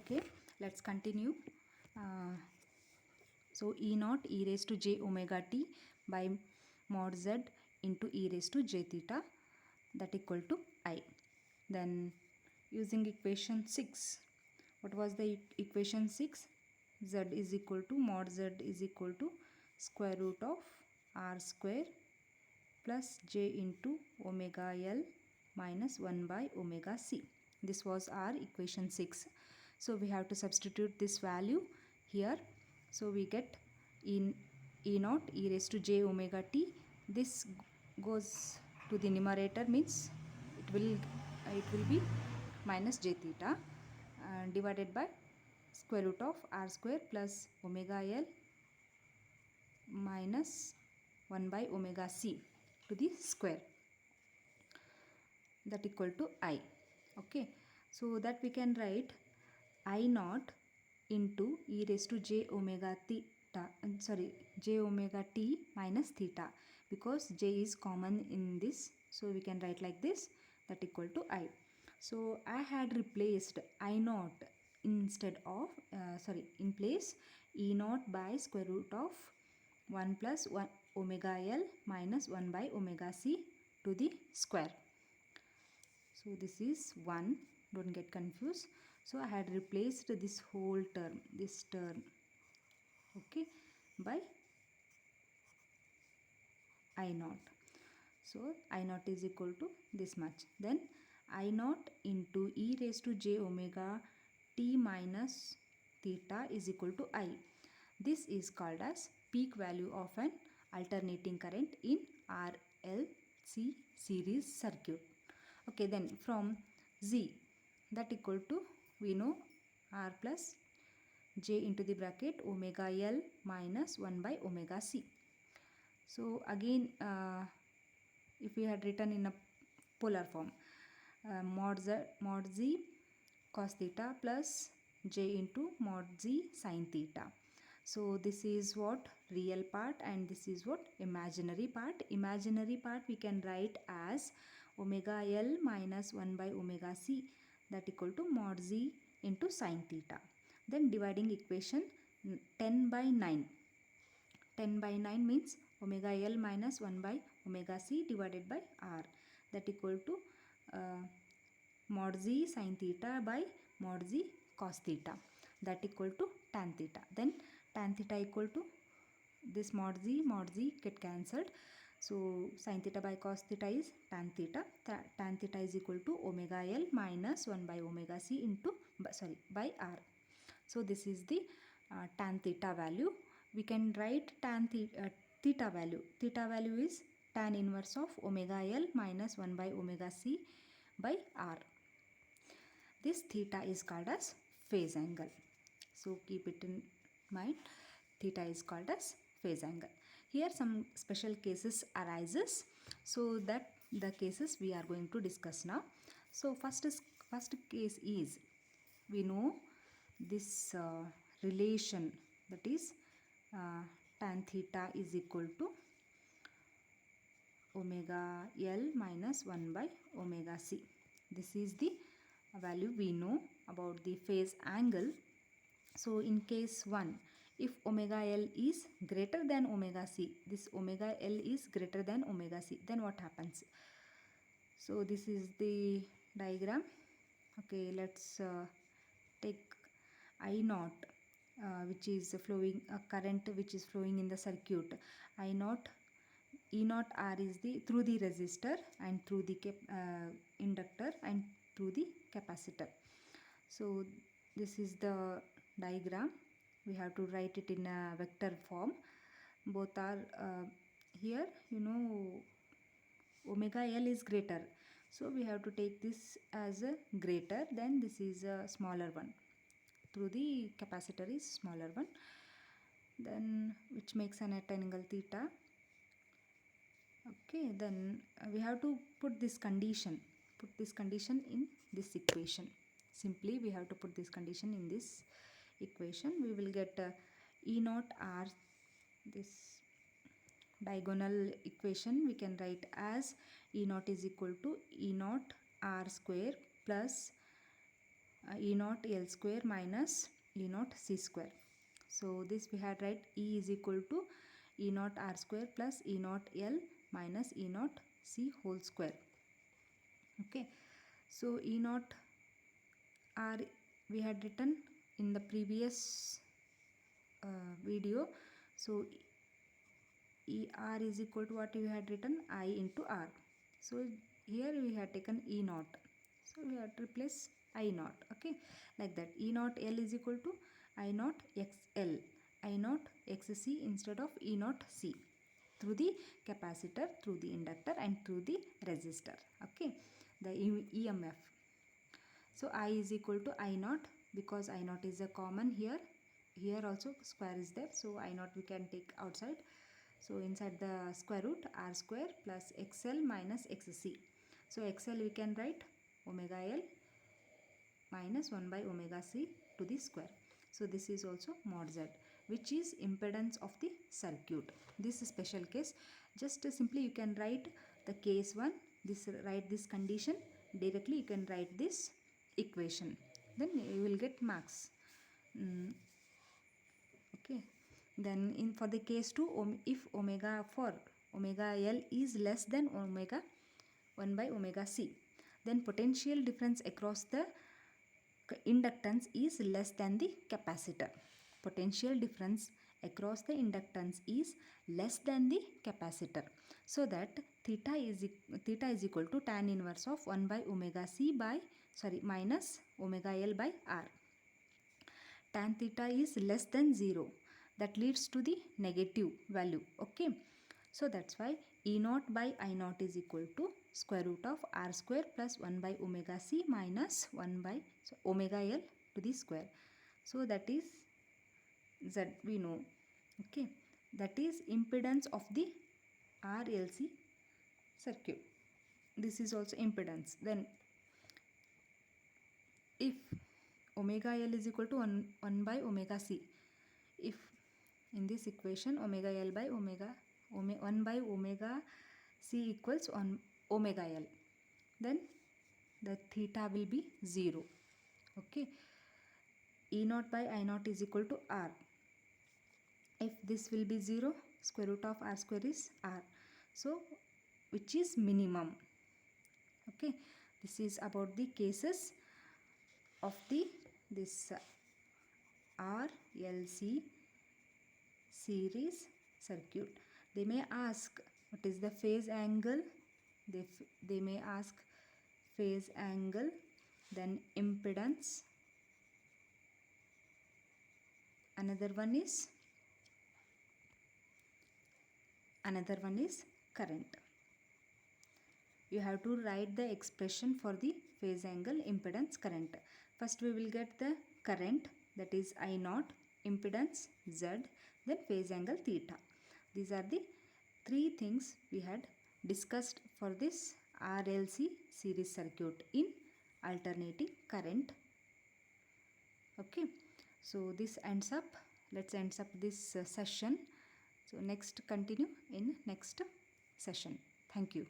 Okay, let's continue. Uh, so E naught e raised to j omega t by mod z into e raised to j theta, that equal to I. Then using equation 6, what was the equation 6? Z is equal to mod z is equal to square root of r square plus j into omega L minus 1 by omega c. This was our equation 6. So we have to substitute this value here. So we get in E naught e raised to j omega t. This goes to the numerator, means it will be minus j theta divided by square root of r square plus omega L minus 1 by omega c to the square, that equal to I. Okay, so that we can write I naught into e raised to j omega theta, j omega t minus theta, because j is common in this, so we can write like this, that equal to I. So I had replaced I naught instead of in place e naught by square root of 1 plus 1 omega L minus 1 by omega c to the square. So this is 1, don't get confused. So I had replaced this whole term, okay, by I naught. So I naught is equal to this much. Then I naught into e raised to j omega t minus theta is equal to I. This is called as peak value of an alternating current in RLC series circuit. Okay, then from Z, that equal to, we know, R plus j into the bracket omega L minus 1 by omega c. So again, if we had written in a polar form, mod z cos theta plus j into mod z sin theta. So this is what real part and this is what imaginary part. Imaginary part we can write as omega L minus 1 by omega c, that equal to mod z into sin theta. Then dividing equation 10 by 9. 10 by 9 means omega L minus 1 by omega c divided by r, that equal to mod z sin theta by mod z cos theta, that equal to tan theta. Then tan theta equal to this mod z get cancelled. So sin theta by cos theta is tan theta. Tan theta is equal to omega L minus 1 by omega c into by r. So this is the tan theta value. We can write tan theta value. Theta value is tan inverse of omega L minus 1 by omega c by r. This theta is called as phase angle. So keep it in mind. Theta is called as phase angle. Here some special cases arises. So that the cases we are going to discuss now. So first case is, we know this relation, that is tan theta is equal to omega L minus 1 by omega c. This is the value we know about the phase angle. So in case 1, if omega L is greater than omega c, this omega L is greater than omega c, then what happens? So this is the diagram. Okay, let's take I naught, which is flowing, a current which is flowing in the circuit. I naught, E naught R is the through the resistor and through the inductor and through the capacitor. So this is the diagram. We have to write it in a vector form. Both are here, you know, omega L is greater, so we have to take this as a greater, then this is a smaller one, through the capacitor is smaller one, then which makes an at angle theta. Okay, then we have to put this condition in this equation. Simply we have to put this condition in this equation. We will get E naught R, this diagonal equation we can write as E naught is equal to E naught R square plus E naught L square minus E naught C square. So this we had write E is equal to E naught R square plus E naught L minus E naught C whole square. Okay, so E naught R we had written in the previous video. So ER is equal to what we had written, I into R. So here we had taken E naught. So we have to replace I naught. Okay, like that. E naught L is equal to I naught XL. I naught XC instead of E naught C, through the capacitor, through the inductor and through the resistor. Okay, the EMF. So I is equal to I naught, because I naught is a common here. Here also square is there, so I naught we can take outside. So inside the square root, R square plus XL minus XC. So XL we can write omega L minus 1 by omega C to the square. So this is also mod Z, which is impedance of the circuit. This is special case. Just simply you can write the case 1, write this condition, directly you can write this equation, then you will get marks. Okay, then in for the case 2, if omega L is less than omega 1 by omega C, then potential difference across the inductance is less than the capacitor. Potential difference across the inductance is less than the capacitor, so that theta is equal to tan inverse of 1 by omega C by minus omega L by R. Tan theta is less than 0, that leads to the negative value. Okay, so that's why E naught by I naught is equal to square root of R square plus 1 by omega C minus 1 by omega L to the square. So that is Z, we know. Okay, that is impedance of the RLC circuit. This is also impedance. Then if omega L is equal to 1 by omega C, if in this equation omega L by 1 by omega C equals 1 omega L, then the theta will be 0. Okay, E naught by I naught is equal to R. If this will be 0, square root of R square is R, so which is minimum. Okay, this is about the cases of this RLC series circuit. They may ask what is the phase angle. They may ask phase angle, then impedance. Another one is current. You have to write the expression for the phase angle, impedance, current. First we will get the current, that is I naught, impedance Z, then phase angle theta. These are the three things we had discussed for this RLC series circuit in alternating current. Okay, so this ends up, let's ends up this session. So next continue in next session. Thank you.